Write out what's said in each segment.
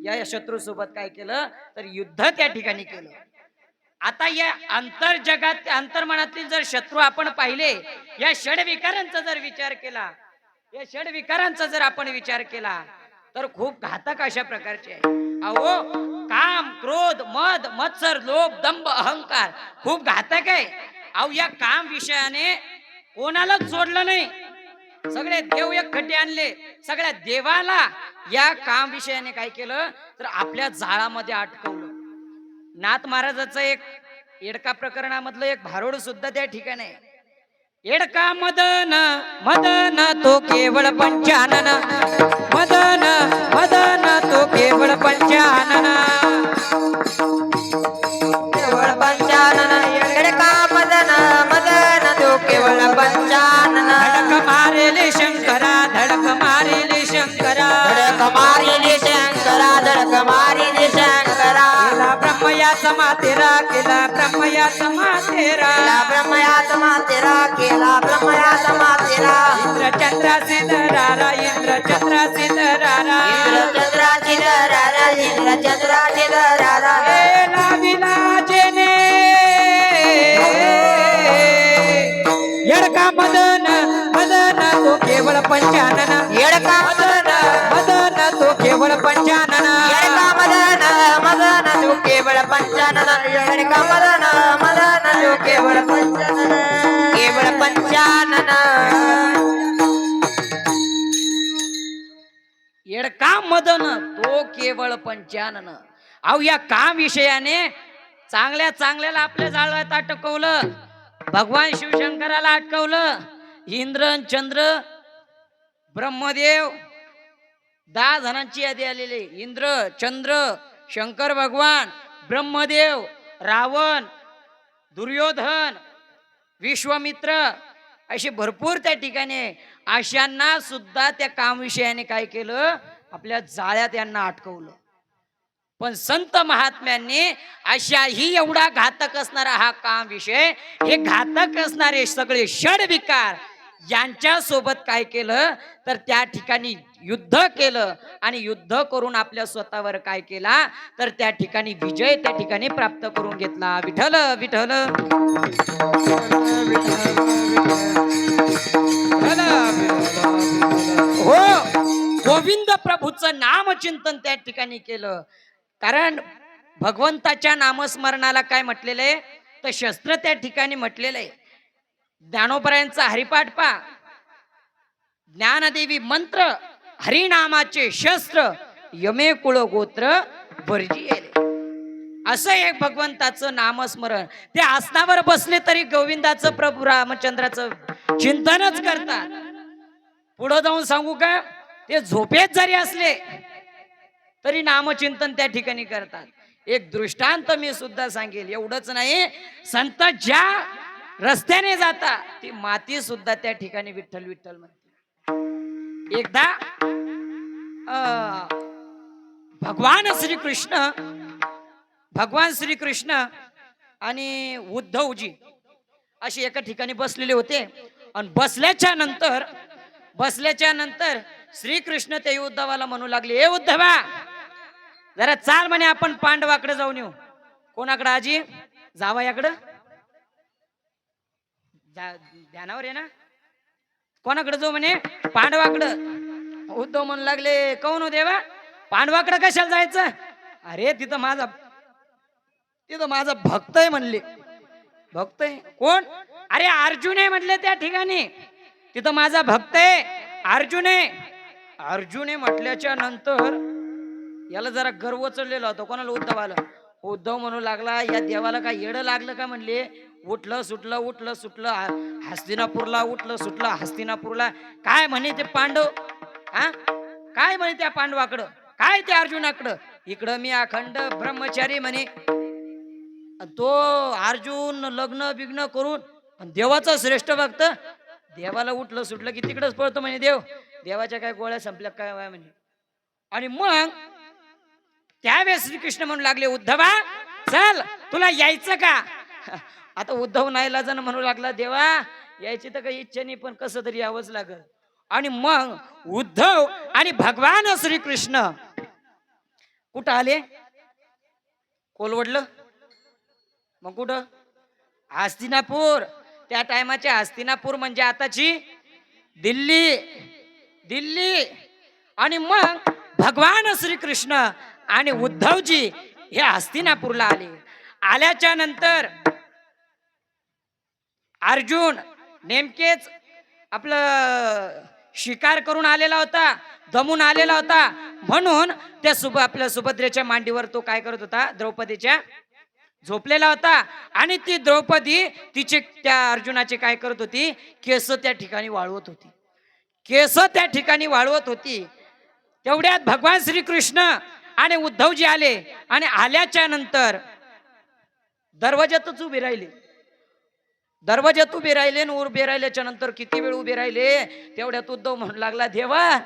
या शत्रू सोबत काय केलं तर युद्ध त्या ठिकाणी केलं. आता या अंतर जगात अंतर्मनातील जर शत्रू आपण पाहिले, या षडविकारांचा जर विचार केला, या षडविकारांचा जर आपण विचार केला तर खूप घातक अशा प्रकारचे आहे. अहो, काम, क्रोध, मद, मत्सर, लोभ, दंभ, अहंकार खूप घातक आहे. अहो, या काम विषयाने कोणालाच जोडलं नाही. सगळे देव एकखट्टे आणले. सगळ्या देवाला या काम विषयाने काय केलं तर आपल्या जाळामध्ये अटकवलं. नाथ महाराजाचं एक येडका प्रकरणामधलं एक भारुड सुद्धा त्या ठिकाणी आहे. येडका मदन मदन तो केवळ पंचानन, मदन मदन तो केवळ पंचानन, केवळ पंचानन. येडका मदन मदन तो केवळ पंचानन. धडक मारेले शंकरा, धडक मारेले शंकरा, धडक मारिले शंकरा, धडक मारिले शंकरा. केला ब्रह्मयाचा मातेरा, केला ब्रह्मयाचा मातेरा, केला ब्रह्मयाचा मातेरा, केला ब्रह्मयाचा मातेरा. इंद्र चंद्राचे दरारा, इंद्र चंद्राचे दरारा, इंद्र चंद्राची दरारा, इंद्र चंद्राची दरारा. केला विलाजेने येडका मदन मदन तो केवळ पंचानन, येडका मदन मदन तो केवळ पंचानन, येडका मदन मदन तू केवळ पंचानन. येडका मदन मदन तू केवळ पंचानन, केवळ पंचानन. येडका मदन तो केवळ पंचानन. अहो, या काम विषयाने चांगल्या चांगल्याला आपल्या जाळ्यात अटकवलं. भगवान शिवशंकराला अटकवलं. इंद्र चंद्र ब्रह्मदेव 10 जणांची यादी आलेली. इंद्र चंद्र शंकर भगवान ब्रह्मदेव रावण दुर्योधन विश्वामित्र अशी भरपूर त्या ठिकाणी अशांना सुद्धा त्या काम विषयाने काय केलं आपल्या जाळ्यात यांना अटकवलं. पण संत महात्म्यांनी अशाही एवढा घातक असणारा हा काम विषय, हे घातक असणारे सगळे षडविकार यांच्या सोबत काय केलं तर त्या ठिकाणी युद्ध केलं आणि युद्ध करून आपल्या स्वतःवर काय केला तर त्या ठिकाणी विजय त्या ठिकाणी प्राप्त करून घेतला. विठ्ठल विठ्ठल हो, गोविंद प्रभूचं नामचिंतन त्या ठिकाणी केलं. कारण भगवंताच्या नामस्मरणाला काय म्हटलेलं आहे तर शस्त्र त्या ठिकाणी म्हटलेलं आहे. ज्ञानोबरायांचा हरिपाठ पा, ज्ञानदेवी मंत्र हरिनामाचे शस्त्र यमे कुळ गोत्र वर्जिले. असं एक भगवंताचं नामस्मरण. ते आसनावर बसले तरी गोविंदाचं प्रभू रामचंद्राचं चिंतनच करतात. पुढे जाऊन सांगू का, ते झोपेत जरी असले तरी नामचिंतन त्या ठिकाणी करतात. एक दृष्टांत मी सुद्धा सांगेल. एवढंच नाही, संत ज्या रस्त्याने जाता ती माती सुद्धा त्या ठिकाणी विठ्ठल विठ्ठल म्हणते. एकदा भगवान श्रीकृष्ण आणि उद्धवजी असे एका ठिकाणी बसलेले होते. आणि बसल्याच्या नंतर श्रीकृष्ण ते उद्धवाला म्हणू लागले, ए उद्धवा, जरा चाल म्हणे आपण पांडवाकडे जाऊन येऊ. कोणाकडे आजी? जावयाकडं. ध्यानावर आहे ना? कोणाकडे जाऊ म्हणे? पांडवाकडं. उद्धव म्हणू लागले, कोण हो देवा, पांडवाकडे कशाला जायचं? अरे तिथं माझा भक्त आहे म्हणले. भक्त आहे? कोण? अरे अर्जुन आहे म्हटले त्या ठिकाणी. तिथं माझा भक्त आहे अर्जुन आहे. अर्जुन आहे म्हटल्याच्या नंतर याला जरा गर्व चढलेला होता. कोणाला? उद्धवाला. उद्धव म्हणू लागला, या देवाला काय येडं लागलं का म्हणले. उठलं सुटलं हस्तिनापूरला, उठलं सुटलं हस्तिनापूरला. काय म्हणे ते पांडव? हा, काय म्हणे त्या पांडवाकडं, काय त्या अर्जुनाकडं? इकडं मी अखंड ब्रह्मचारी म्हणे. तो अर्जुन लग्न बिग्न करून देवाचा श्रेष्ठ भक्त. देवाला उठलं सुटलं की तिकडच पळतो म्हणे देव. देवाच्या काय गोळ्या संपल्या काय म्हणे. आणि मग त्यावेळेस श्रीकृष्ण म्हणू लागले, उद्धवा चल, तुला यायचं का? आता उद्धव नाईलाजानं म्हणू लागला, देवा यायची तर काही इच्छा नाही, पण कसं तरी यावंच लागल. आणि मग उद्धव आणि भगवान श्रीकृष्ण कुठं आले? कोलवडलं. मग कुठं? हस्तिनापूर. त्या टायमाचे हस्तिनापूर म्हणजे आताची दिल्ली. दिल्ली. आणि मग भगवान श्रीकृष्ण आणि उद्धवजी हे हस्तिनापूरला आले. आल्याच्या नंतर अर्जुन नेमकेच आपलं शिकार करून आलेला होता, दमून आलेला होता, म्हणून त्या आपल्या सुभद्रेच्या मांडीवर तो काय करत होता? द्रौपदीच्या झोपलेला होता. आणि ती द्रौपदी तिचे त्या अर्जुनाचे काय करत होती? केस त्या ठिकाणी वाळवत होती. केस त्या ठिकाणी वाळवत होती. तेवढ्यात भगवान श्रीकृष्ण आणि उद्धवजी आले. आणि आल्याच्या नंतर दरवाजातच उभे राहिले. दरवाजात उभे राहिले. उभे राहिल्याच्या नंतर किती वेळ उभे राहिले, तेवढ्यात उद्धव म्हणू लागला, देवा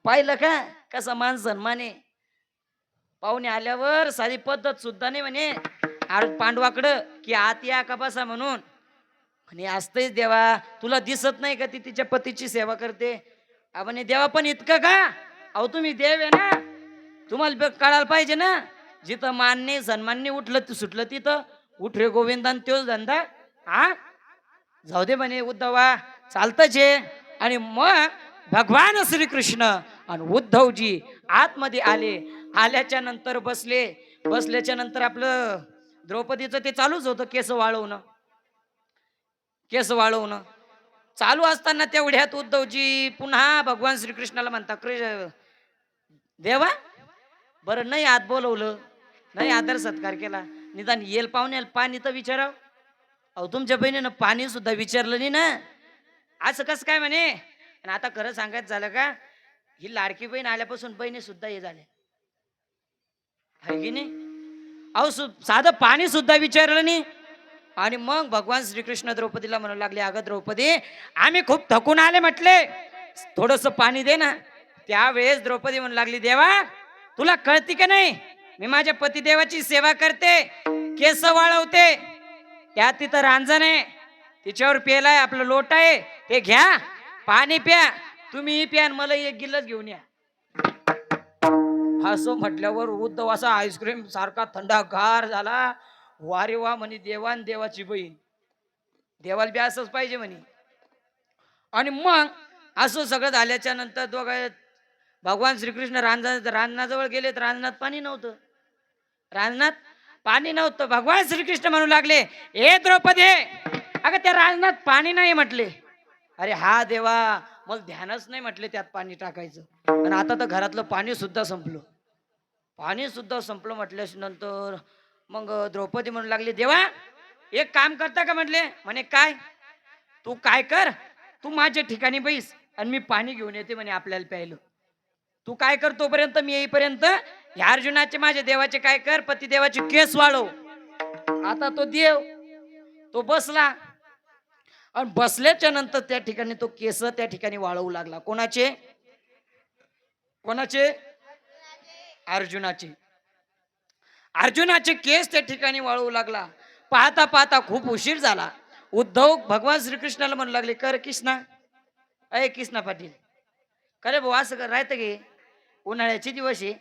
पाहिलं का कसा मान सन्मान आहे. पाहुणे आल्यावर साधी पद्धत सुद्धा नाही म्हणे पांडवाकडं की आत या का बसा म्हणून. म्हणे असतंच देवा, तुला दिसत नाही का ती तिच्या पतीची सेवा करते? म्हणे देवा पण इतकं का? अहो तुम्ही देव आहे ना, तुम्हाला कळायला पाहिजे ना. जिथं मानने सन्मानने उठलं सुटलं तिथं उठ रे गोविंदान, तोच धंदा. हा जाऊ दे म्हणे उद्धवा, चालतच आहे. आणि मग भगवान श्रीकृष्ण आणि उद्धवजी आतमध्ये आले. आल्याच्या नंतर बसले. बसल्याच्या नंतर आपलं द्रौपदीचं ते चालूच होतं, केस वाळवणं. केस वाळवणं चालू असताना तेवढ्यात उद्धवजी पुन्हा भगवान श्रीकृष्णाला म्हणता, देवा बरं नाही आत बोलवलं, नाही आदर सत्कार केला, निदान येल पाहुण्याला पाणी तर विचाराव. अहो तुमच्या बहिणीनं पाणी सुद्धा विचारलं नाही ना, असं कसं काय म्हणे. आणि आता खरं सांगायचं झालं का, ही लाडकी बहीण आल्यापासून बहिणी सुद्धा हे झाले आहे की नाही. अहो साधं पाणी सुद्धा विचारलं नाही. आणि मग भगवान श्रीकृष्ण द्रौपदीला म्हणू लागले, अगं द्रौपदी आम्ही खूप थकून आले म्हटले, थोडस पाणी दे ना. त्यावेळेस द्रौपदी म्हणू लागली, देवा तुला कळती का नाही, मी माझ्या पतिदेवाची सेवा करते, केस वाळवते, त्या तिथं रांजण आहे, तिच्यावर पेलाय आपलं लोट आहे, ते घ्या पाणी प्या, तुम्ही प्या, मला एक गिल्लच घेऊन या. असं म्हटल्यावर उद्धव असा आईस्क्रीम सारखा थंडागार झाला. वारे वा म्हणे, देवान देवाची बहीण, देवाला बी असंच पाहिजे म्हणे. आणि मग असं सगळं झाल्याच्या नंतर दोघं भगवान श्रीकृष्ण रांजणाजवळ गेले. तर रांजणात पाणी नव्हतं. रांजणात पाणी नव्हतं. भगवान श्रीकृष्ण म्हणू लागले, ए द्रौपदी अगं त्या रांजणात पाणी नाही म्हटले. अरे हा देवा, मला ध्यानच नाही म्हटले त्यात पाणी टाकायचं. आणि आता तर घरातलं पाणी सुद्धा संपलं. पाणी सुद्धा संपलं म्हटल्याच्या नंतर मग द्रौपदी म्हणू लागली, देवा एक काम करता का म्हटले. म्हणे काय? तू काय कर, तू माझ्या ठिकाणी बैस आणि मी पाणी घेऊन येते म्हणे आपल्याला प्यायला. तू काय कर तोपर्यंत, मी येईपर्यंत ह्या अर्जुनाचे माझ्या देवाचे काय कर, पती देवाचे केस वाळव. आता तो देव तो बसला आणि बसल्याच्या नंतर त्या ठिकाणी तो केस त्या ठिकाणी वाळवू लागला. कोणाचे? कोणाचे? अर्जुनाचे. अर्जुनाचे केस त्या ठिकाणी वाळवू लागला. पाहता पाहता खूप उशीर झाला. उद्धव भगवान श्रीकृष्णाला म्हणू लागले, कर कृष्णा, अय कृष्णा पाटील, करे भाऊ असं कर, राहतं गे उन्हाळ्याचे दिवस आहे,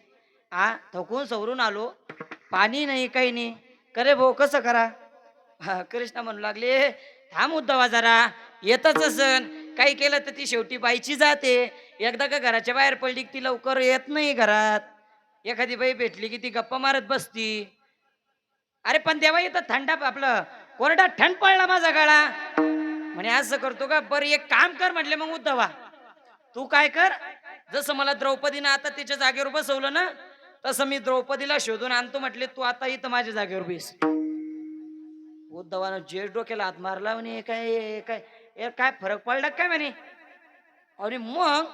हा थकून सवरून आलो, पाणी नाही काही नाही, करे भाऊ कसं करा. हा कृष्णा म्हणू लागले, थांब उद्धवा जरा, येतच असन, काही केलं तर ती शेवटी बाईची जाते, एकदा का घराच्या बाहेर पडली ती लवकर येत नाही घरात, एखादी बाई भेटली की ती गप्पा मारत बसती. अरे पण तेव्हा इथं थंडा आपलं कोरडा थंड पडला माझा गळा. म्हणे असं करतो का, बरं एक काम कर म्हटले. मग उद्धवा तू काय कर, जसं मला द्रौपदीनं आता तिच्या जागेवर बसवलं ना, तसं मी द्रौपदीला शोधून आणतो म्हटले, तू आता इथं माझ्या जागेवर बेस. उद्धवानं जे डोक्याला हात मारला, म्हणे काय काय काय फरक पडला काय म्हणे. आणि मग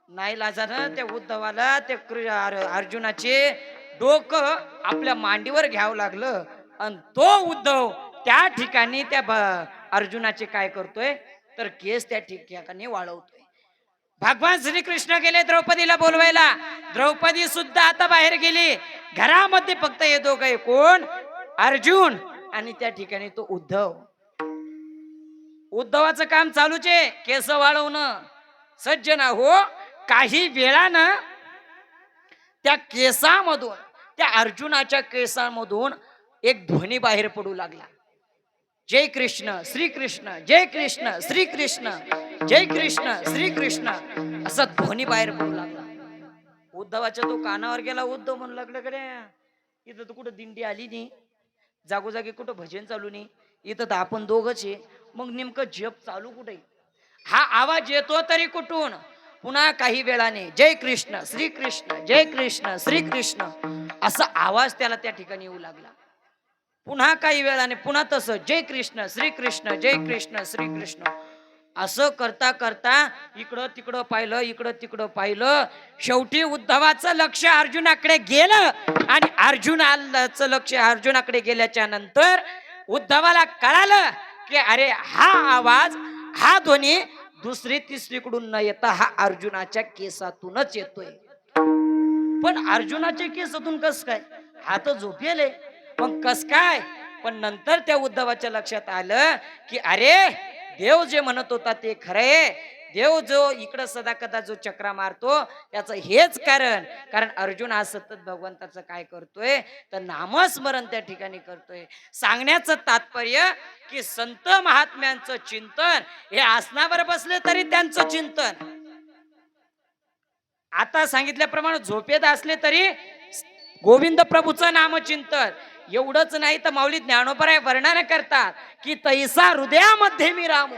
नाही लाजानं त्या उद्धवाला त्या अर्जुनाचे डोकं आपल्या मांडीवर घ्यावं लागलं. आणि तो उद्धव त्या ठिकाणी त्या अर्जुनाचे काय करतोय, तर केस त्या ठिकाणी वाळवतोय. भगवान श्रीकृष्ण गेले द्रौपदीला बोलवायला. द्रौपदी सुद्धा आता बाहेर गेली. घरामध्ये फक्त हे दोघं, कोण? अर्जुन आणि त्या ठिकाणी तो उद्धव. उद्धवाचं काम चालूच आहे, केस वाळवणं. सज्जना हो, काही वेळानं त्या केसामधून, त्या अर्जुनाच्या केसामधून एक ध्वनी बाहेर पडू लागला. जय कृष्ण श्रीकृष्ण, जय कृष्ण श्रीकृष्ण, जय कृष्ण श्रीकृष्ण, असा ध्वनी बाहेर पडू लागला. उद्धवाच्या तो कानावर गेला. उद्धव म्हणू लागला, गड्या इथं तर कुठं दिंडी आली नाही, जागोजागी कुठं भजन चालू नाही, इथं तर आपण दोघच आहे, मग नेमकं जप चालू कुठे? हा आवाज येतो तरी कुठून? पुन्हा काही वेळाने जय कृष्ण श्रीकृष्ण, जय कृष्ण श्रीकृष्ण, असा आवाज त्याला त्या ठिकाणी येऊ लागला. पुन्हा काही वेळाने पुन्हा तसं जय कृष्ण श्रीकृष्ण, जय कृष्ण श्रीकृष्ण, असं करता करता इकडं तिकडं पाहिलं, इकडं तिकडं पाहिलं. शेवटी उद्धवाचं लक्ष अर्जुनाकडे गेलं आणि अर्जुनाचं लक्ष अर्जुनाकडे गेल्याच्या नंतर उद्धवाला कळालं की अरे हा आवाज, हा ध्वनी दुसरी तिसरीकडून न येता हा अर्जुनाच्या केसातूनच येतोय. पण अर्जुनाच्या केसातून कस काय? हा तर झोपेले, पण कस काय? पण नंतर त्या उद्धवाच्या लक्षात आलं की अरे देव जे म्हणत होता ते खरंय. देव जो इकडं सदा कदा जो चक्रा मारतो त्याचं हेच कारण अर्जुन हा सतत भगवंताचं काय करतोय तर नामस्मरण त्या ठिकाणी करतोय. सांगण्याचं तात्पर्य की संत महात्म्यांचं चिंतन हे आसनावर बसले तरी त्यांचं चिंतन, आता सांगितल्याप्रमाणे झोपेत असले तरी गोविंद प्रभूचं नामचिंतन. एवढंच नाही तर माऊली ज्ञानोबराय वर्णन करतात की तैसा हृदयामध्ये मी रामू,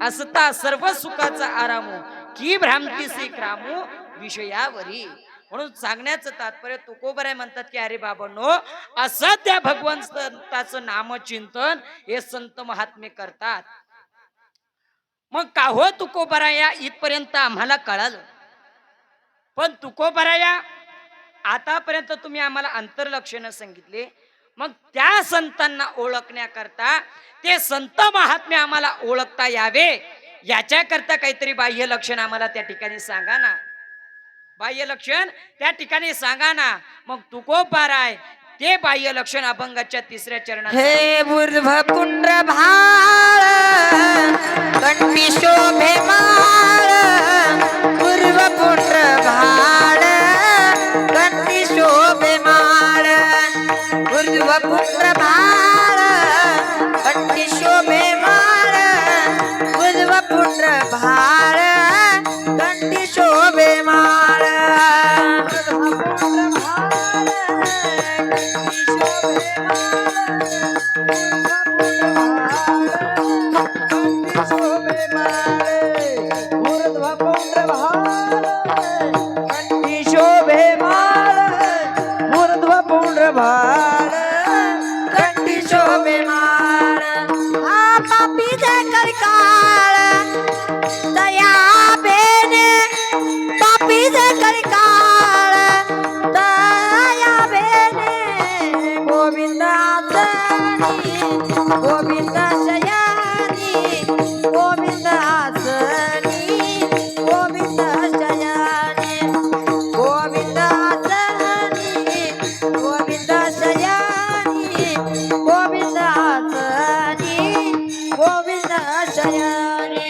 असता सर्व सुखाचा आरामू, की भ्रांतीसी क्रामू विषयावरी. म्हणून सांगण्याचं तात्पर्य तुकोबराय म्हणतात की अरे बाबांनो, असं त्या भगवंताचं नामचिंतन हे संत महात्मे करतात. मग का हो तुकोबराया, इथपर्यंत आम्हाला कळालं, पण तुकोबराया आतापर्यंत तुम्ही आम्हाला अंतर्लक्षण सांगितले, मग त्या संतांना ओळखण्याकरता, ते संत महात्मे आम्हाला ओळखता यावे याच्याकरता काहीतरी बाह्य लक्षण आम्हाला त्या ठिकाणी सांगा ना. बाह्य लक्षण त्या ठिकाणी सांगा ना. मग तुकोबाराय ते बाह्य लक्षण अभंगाच्या 3ऱ्या चरणात, हे ऊर्ध्व पुंड्र भाळ कंठी शोभे माळ, ऊर्ध्व पुंड्र भाळ कंठी शोभे माळ, ऊर्ध्व पुंड्र भाळ कंठी शोभे माळ, ऊर्ध्व पुंड्र भाळ कंठी शोभे माळ, गोविंद शयानी गोविंद आसनी, गोविंद शयानी गोविंद आसनी, गोविंद शयानी गोविंद आसनी, गोविंद शयानी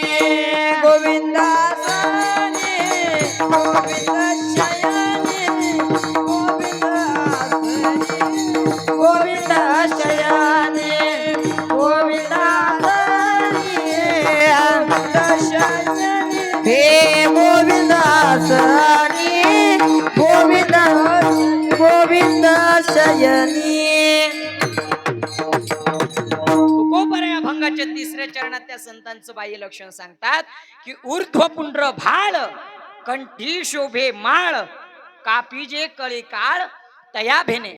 गोविंद आसनी, गोविंद शयानी गोविंद आसनी, गोविंद शयानी हे गोविंदासनी, गोविंद गोविंद शयनी. तुकोबराय अभंगाच्या 3ऱ्या चरणात त्या संतांचं बाह्य लक्षण सांगतात की ऊर्ध्व पुंड्र भाळ कंठी शोभे माळ, कापीजे कळी काळ तया भेने.